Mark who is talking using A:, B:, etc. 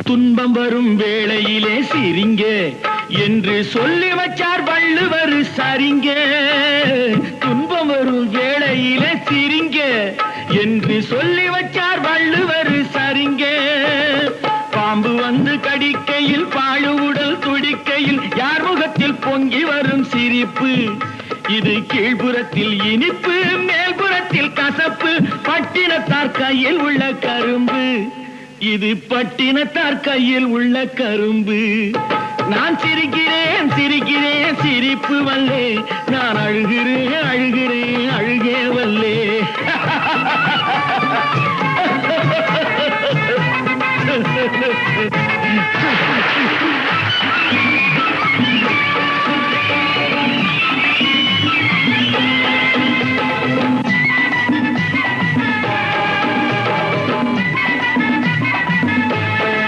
A: துன்பம் வரும் வேளையிலே சிரிங்க என்று சொல்லி வச்சார் வள்ளுவர் சரிங்க. துன்பம் வரும் வேளையிலே சிரிங்க என்று சொல்லி வச்சார் வள்ளுவர் சரிங்க. பாம்பு வந்து கடிக்கையில் பாழு உடல் துடிக்கையில் யார் முகத்தில் பொங்கி வரும் சிரிப்பு. இது கீழ்புறத்தில் இனிப்பு மேல்புறத்தில் கசப்பு. பட்டினத்தார் கையில் உள்ள கரும்பு. இது பட்டினத்தார் கையில் உள்ள கரும்பு. நான் சிரிக்கிறேன் சிரிக்கிறேன் சிரிப்பு வல்லே. நான் அழுகிறேன் அழுகிறேன் அழுகே வல்லே.